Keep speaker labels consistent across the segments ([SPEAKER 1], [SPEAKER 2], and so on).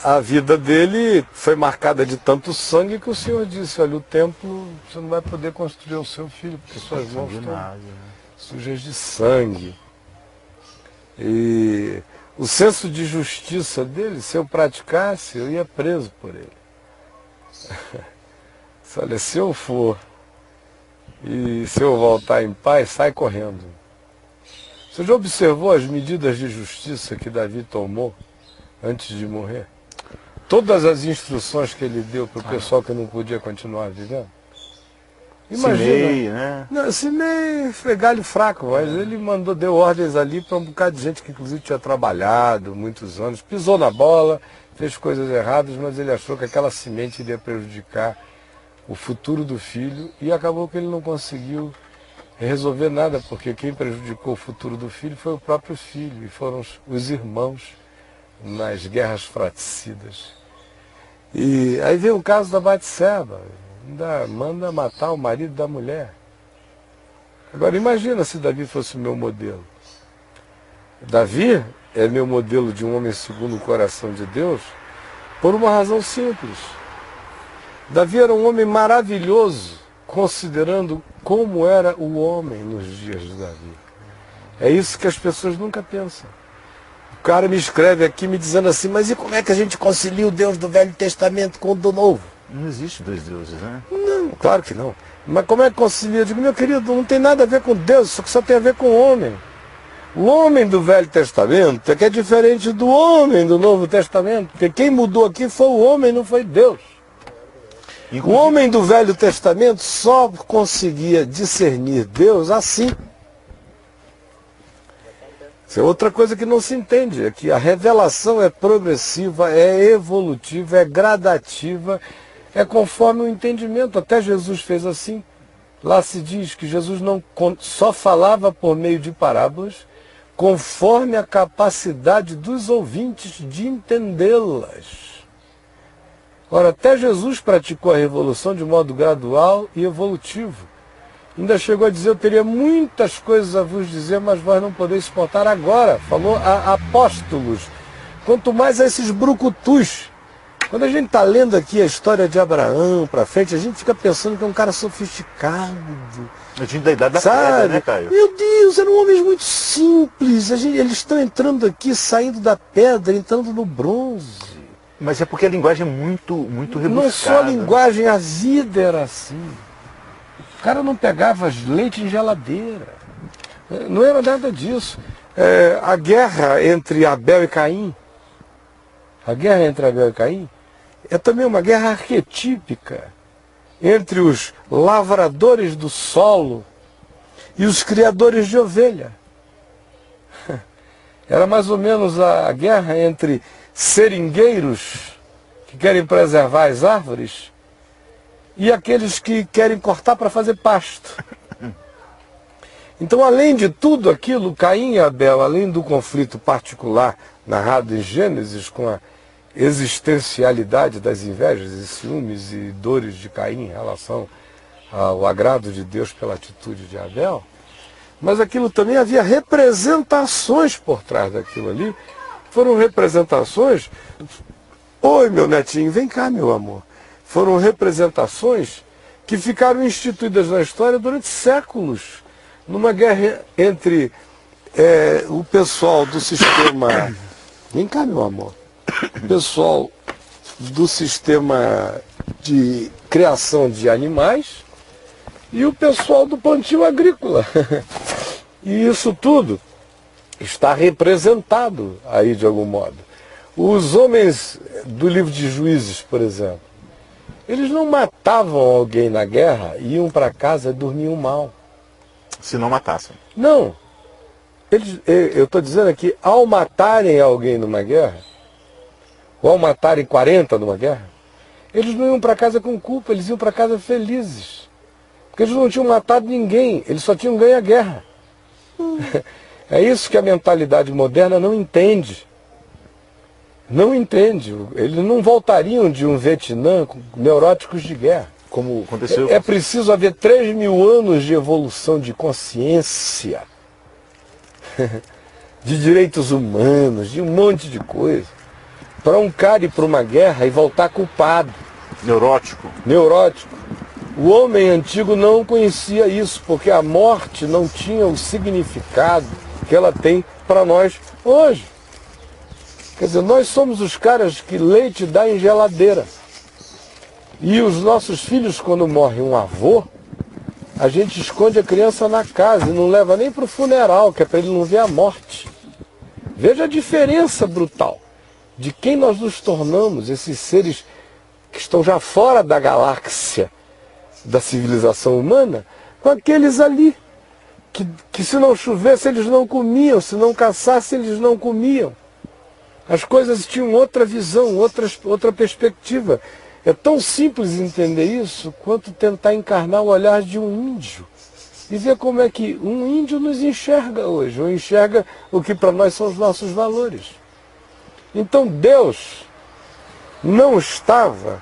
[SPEAKER 1] A vida dele foi marcada de tanto sangue que o Senhor disse, olha, o templo você não vai poder construir o seu filho, porque suas mãos estão sujas de sangue. E o senso de justiça dele, se eu praticasse, eu ia preso por ele. Olha, se eu for e se eu voltar em paz, sai correndo. Você já observou as medidas de justiça que Davi tomou antes de morrer? Todas as instruções que ele deu para o pessoal que não podia continuar vivendo? Imagina. Simei, né? Não, Simei foi galho fraco, mas ele deu ordens ali para um bocado de gente que inclusive tinha trabalhado muitos anos, pisou na bola, fez coisas erradas, mas ele achou que aquela semente iria prejudicar o futuro do filho e acabou que ele não conseguiu resolver nada, porque quem prejudicou o futuro do filho foi o próprio filho e foram os irmãos nas guerras fratricidas. E aí vem o caso da Batseba, ainda manda matar o marido da mulher. Agora imagina se Davi fosse o meu modelo. Davi é meu modelo de um homem segundo o coração de Deus por uma razão simples. Davi era um homem maravilhoso, considerando como era o homem nos dias de Davi. É isso que as pessoas nunca pensam. O cara me escreve aqui me dizendo assim, mas e como é que a gente concilia o Deus do Velho Testamento com o do Novo?
[SPEAKER 2] Não existe dois deuses, né?
[SPEAKER 1] Não, claro que não. Mas como é que concilia? Eu digo, meu querido, não tem nada a ver com Deus, só tem a ver com o homem. O homem do Velho Testamento é que é diferente do homem do Novo Testamento, porque quem mudou aqui foi o homem, não foi Deus. Inclusive, o homem do Velho Testamento só conseguia discernir Deus assim. Isso é outra coisa que não se entende, é que a revelação é progressiva, é evolutiva, é gradativa, é conforme o entendimento. Até Jesus fez assim. Lá se diz que Jesus não só falava por meio de parábolas, conforme a capacidade dos ouvintes de entendê-las. Ora, até Jesus praticou a revolução de modo gradual e evolutivo. Ainda chegou a dizer, eu teria muitas coisas a vos dizer, mas vós não podeis suportar agora. Falou a apóstolos, quanto mais a esses brucutus. Quando a gente está lendo aqui a história de Abraão para frente, a gente fica pensando que é um cara sofisticado.
[SPEAKER 2] A gente da idade da pedra, né, Caio?
[SPEAKER 1] Meu Deus, eram homens muito simples. Eles estão entrando aqui, saindo da pedra, entrando no bronze.
[SPEAKER 2] Mas é porque a linguagem é muito rebuscada.
[SPEAKER 1] Não só a linguagem, a vida era assim. O cara não pegava leite em geladeira. Não era nada disso. A guerra entre Abel e Caim, é também uma guerra arquetípica entre os lavradores do solo e os criadores de ovelha. Era mais ou menos a guerra entre seringueiros que querem preservar as árvores e aqueles que querem cortar para fazer pasto. Então, além de tudo aquilo, Caim e Abel, além do conflito particular narrado em Gênesis com a existencialidade das invejas e ciúmes e dores de Caim em relação ao agrado de Deus pela atitude de Abel, mas aquilo também havia representações por trás daquilo ali. Foram representações... Oi, meu netinho, vem cá, meu amor. Foram representações que ficaram instituídas na história durante séculos, numa guerra entre o pessoal do sistema... Vem cá, meu amor. O pessoal do sistema de criação de animais e o pessoal do plantio agrícola. E isso tudo está representado aí de algum modo. Os homens do livro de Juízes, por exemplo, eles não matavam alguém na guerra, iam para casa e dormiam mal.
[SPEAKER 2] Se não matassem.
[SPEAKER 1] Não. Eu estou dizendo aqui, ao matarem alguém numa guerra, ou ao matarem 40 numa guerra, eles não iam para casa com culpa, eles iam para casa felizes. Porque eles não tinham matado ninguém, eles só tinham ganho a guerra. É isso que a mentalidade moderna não entende. Não entende. Eles não voltariam de um Vietnã com neuróticos de guerra.
[SPEAKER 2] Como aconteceu.
[SPEAKER 1] É preciso haver 3.000 anos de evolução de consciência, de direitos humanos, de um monte de coisa, para um cara ir para uma guerra e voltar culpado.
[SPEAKER 2] Neurótico.
[SPEAKER 1] Neurótico. O homem antigo não conhecia isso, porque a morte não tinha o significado que ela tem para nós hoje. Quer dizer, nós somos os caras que leite dá em geladeira. E os nossos filhos, quando morre um avô, a gente esconde a criança na casa e não leva nem para o funeral, que é para ele não ver a morte. Veja a diferença brutal de quem nós nos tornamos, esses seres que estão já fora da galáxia da civilização humana, com aqueles ali, que se não chovesse eles não comiam, se não caçassem eles não comiam. As coisas tinham outra visão, outra perspectiva. É tão simples entender isso quanto tentar encarnar o olhar de um índio e ver como é que um índio nos enxerga hoje, ou enxerga o que para nós são os nossos valores. Então Deus não estava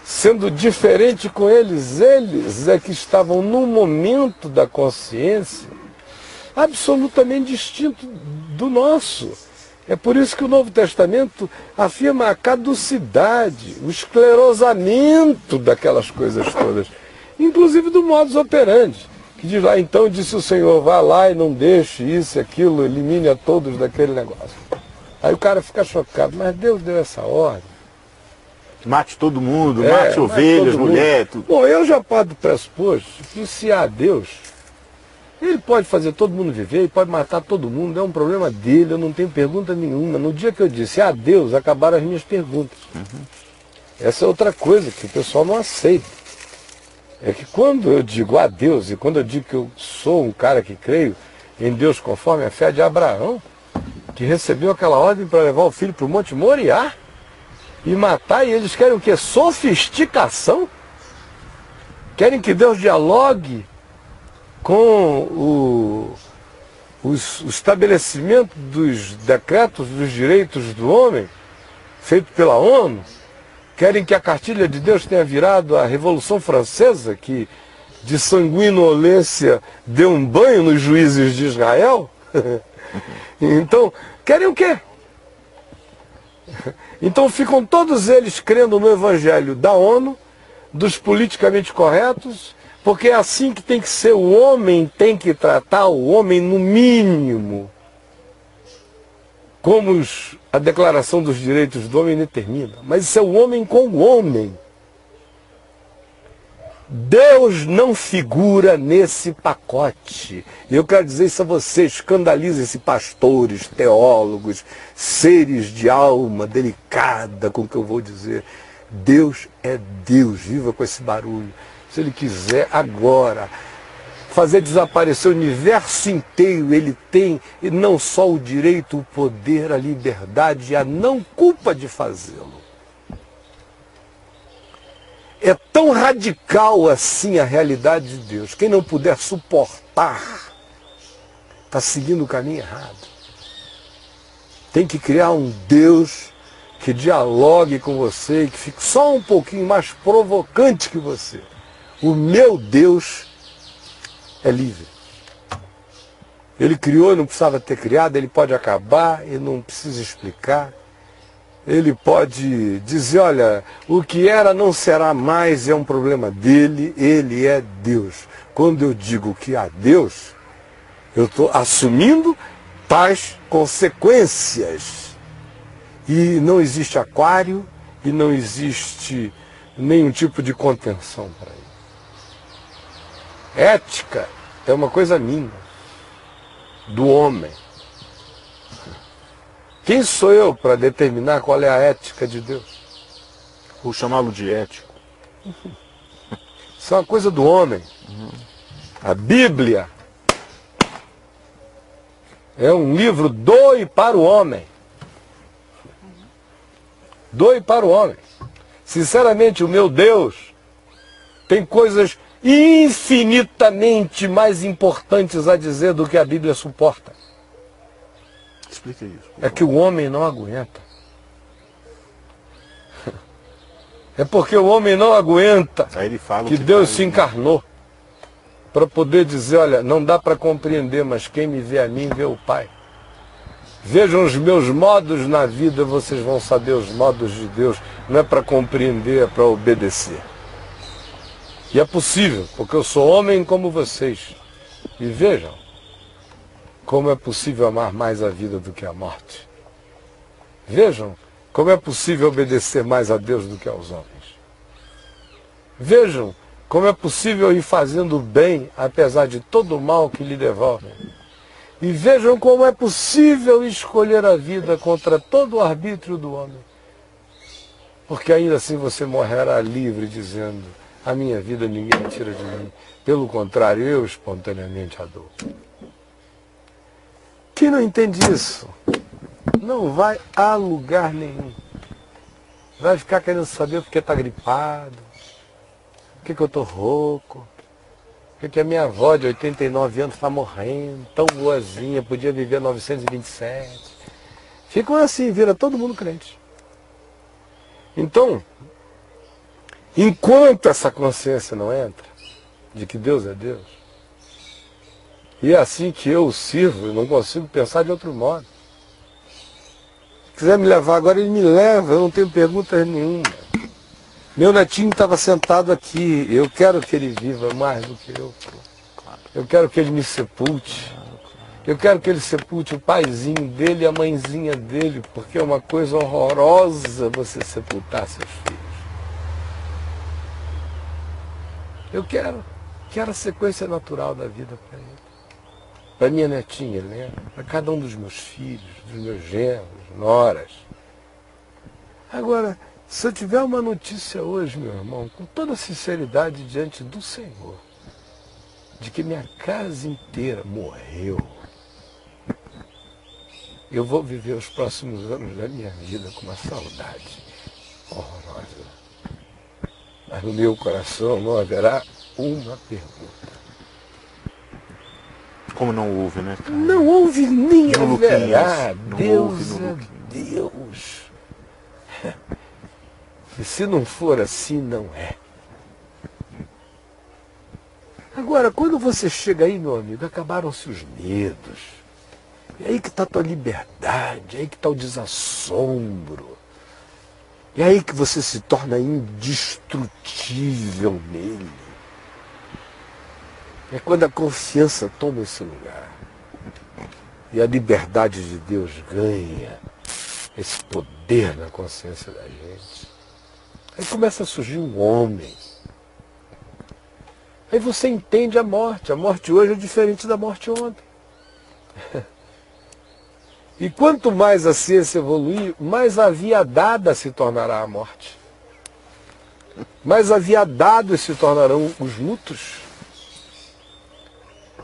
[SPEAKER 1] sendo diferente com eles é que estavam num momento da consciência absolutamente distinto do nosso. É por isso que o Novo Testamento afirma a caducidade, o esclerosamento daquelas coisas todas, inclusive do modus operandi, que diz lá, então disse o Senhor, vá lá e não deixe isso e aquilo, elimine a todos daquele negócio. Aí o cara fica chocado, mas Deus deu essa ordem.
[SPEAKER 2] Mate todo mundo, mate ovelhas, mulher, tudo.
[SPEAKER 1] Bom, eu já parto do pressuposto que se há Deus, ele pode fazer todo mundo viver, ele pode matar todo mundo, é um problema dele, eu não tenho pergunta nenhuma. No dia que eu disse a Deus, acabaram as minhas perguntas. Essa é outra coisa que o pessoal não aceita. É que quando eu digo a Deus, e quando eu digo que eu sou um cara que creio em Deus conforme a fé de Abraão, que recebeu aquela ordem para levar o filho para o Monte Moriá e matar, e eles querem o quê? Sofisticação? Querem que Deus dialogue com o estabelecimento dos decretos dos direitos do homem, feito pela ONU? Querem que a cartilha de Deus tenha virado a Revolução Francesa, que de sanguinolência deu um banho nos juízes de Israel? Então, querem o quê? Então ficam todos eles crendo no evangelho da ONU, dos politicamente corretos, porque é assim que tem que ser, o homem tem que tratar o homem no mínimo, como a Declaração dos Direitos do Homem determina. Mas isso é o homem com o homem. Deus não figura nesse pacote. E eu quero dizer isso a vocês, escandalizem-se pastores, teólogos, seres de alma delicada com o que eu vou dizer. Deus é Deus, viva com esse barulho. Se Ele quiser agora fazer desaparecer o universo inteiro, Ele tem e não só o direito, o poder, a liberdade e a não culpa de fazê-lo. É tão radical assim a realidade de Deus. Quem não puder suportar, está seguindo o caminho errado. Tem que criar um Deus que dialogue com você e que fique só um pouquinho mais provocante que você. O meu Deus é livre. Ele criou e não precisava ter criado, ele pode acabar e não precisa explicar. Ele pode dizer, olha, o que era não será mais, é um problema dele, ele é Deus. Quando eu digo que há Deus, eu estou assumindo tais consequências. E não existe aquário e não existe nenhum tipo de contenção para ele. Ética é uma coisa minha, do homem. Quem sou eu para determinar qual é a ética de Deus?
[SPEAKER 2] Vou chamá-lo de ético.
[SPEAKER 1] Isso é uma coisa do homem. A Bíblia é um livro do e para o homem. Do e para o homem. Sinceramente, o meu Deus tem coisas infinitamente mais importantes a dizer do que a Bíblia suporta.
[SPEAKER 2] Explica isso.
[SPEAKER 1] É que o homem não aguenta. É porque o homem não aguenta
[SPEAKER 2] Aí ele fala
[SPEAKER 1] que Deus se encarnou para poder dizer, olha, não dá para compreender, mas quem me vê a mim vê o Pai. Vejam os meus modos na vida, vocês vão saber os modos de Deus. Não é para compreender, é para obedecer. E é possível, porque eu sou homem como vocês. E vejam como é possível amar mais a vida do que a morte. Vejam como é possível obedecer mais a Deus do que aos homens. Vejam como é possível ir fazendo o bem, apesar de todo o mal que lhe devolvem. E vejam como é possível escolher a vida contra todo o arbítrio do homem. Porque ainda assim você morrerá livre, dizendo: a minha vida ninguém tira de mim. Pelo contrário, eu espontaneamente a dou. Quem não entende isso, não vai a lugar nenhum. Vai ficar querendo saber porque está gripado, porque eu estou rouco, porque a minha avó de 89 anos está morrendo, tão boazinha, podia viver 927. Ficam assim, vira todo mundo crente. Então, enquanto essa consciência não entra, de que Deus é Deus, e é assim que eu o sirvo, eu não consigo pensar de outro modo. Se quiser me levar agora, ele me leva, eu não tenho perguntas nenhuma. Meu netinho estava sentado aqui, eu quero que ele viva mais do que eu. Eu quero que ele me sepulte. Eu quero que ele sepulte o paizinho dele e a mãezinha dele, porque é uma coisa horrorosa você sepultar seus filhos. Eu quero a sequência natural da vida para ele. Para minha netinha, né? Para cada um dos meus filhos, dos meus genros, noras. Agora, se eu tiver uma notícia hoje, meu irmão, com toda sinceridade diante do Senhor, de que minha casa inteira morreu, eu vou viver os próximos anos da minha vida com uma saudade horrorosa. Mas no meu coração não haverá uma pergunta.
[SPEAKER 2] Como não houve, né, cara?
[SPEAKER 1] Não houve nem
[SPEAKER 2] No
[SPEAKER 1] haverá.
[SPEAKER 2] Luquinhas.
[SPEAKER 1] Deus
[SPEAKER 2] Não
[SPEAKER 1] é
[SPEAKER 2] houve
[SPEAKER 1] Deus. E se não for assim, não é. Agora, quando você chega aí, meu amigo, acabaram-se os medos. É aí que está a tua liberdade, é aí que está o desassombro. É aí que você se torna indestrutível nele. É quando a confiança toma esse lugar. E a liberdade de Deus ganha esse poder na consciência da gente. Aí começa a surgir um homem. Aí você entende a morte. A morte hoje é diferente da morte ontem. E quanto mais a ciência evoluir, mais aviadada se tornará a morte. Mais aviadados se tornarão os lutos.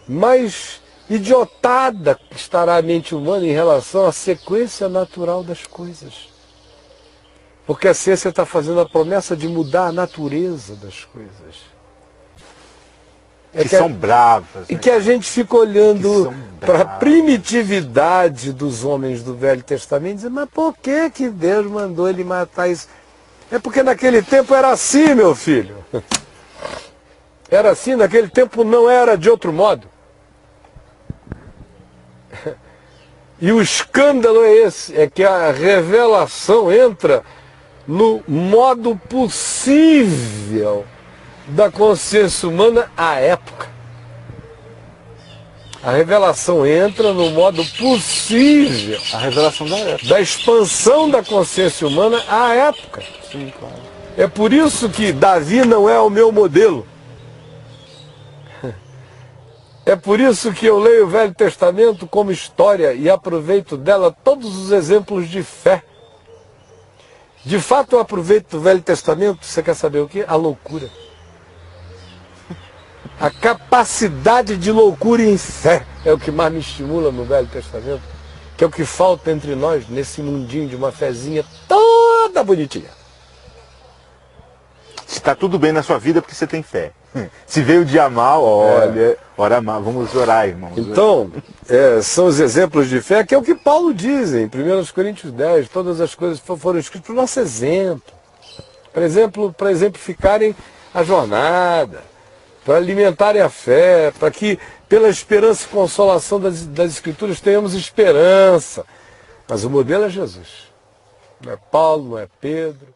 [SPEAKER 1] Mais idiotada estará a mente humana em relação à sequência natural das coisas. Porque a ciência está fazendo a promessa de mudar a natureza das coisas.
[SPEAKER 2] Que são bravas.
[SPEAKER 1] E que a gente fica olhando para a primitividade dos homens do Velho Testamento e dizendo: mas por que Deus mandou ele matar isso? É porque naquele tempo era assim, meu filho. Era assim, naquele tempo não era de outro modo. E o escândalo é esse, é que a revelação entra no modo possível da consciência humana à época. A revelação entra no modo possível.
[SPEAKER 2] A revelação da época.
[SPEAKER 1] Da expansão da consciência humana à época.
[SPEAKER 2] Sim, claro.
[SPEAKER 1] É por isso que Davi não é o meu modelo. É por isso que eu leio o Velho Testamento como história e aproveito dela todos os exemplos de fé. De fato, eu aproveito do Velho Testamento, você quer saber o quê? A loucura. A capacidade de loucura em fé é o que mais me estimula no Velho Testamento, que é o que falta entre nós nesse mundinho de uma fezinha toda bonitinha.
[SPEAKER 2] Está tudo bem na sua vida porque você tem fé. Se veio o dia mal, olha, ora mal, vamos orar, irmãos.
[SPEAKER 1] Então, são os exemplos de fé, que é o que Paulo diz em 1 Coríntios 10, todas as coisas foram escritas para o nosso exemplo. Por exemplo, para exemplificarem a jornada, para alimentarem a fé, para que pela esperança e consolação das Escrituras tenhamos esperança. Mas o modelo é Jesus. Não é Paulo, não é Pedro,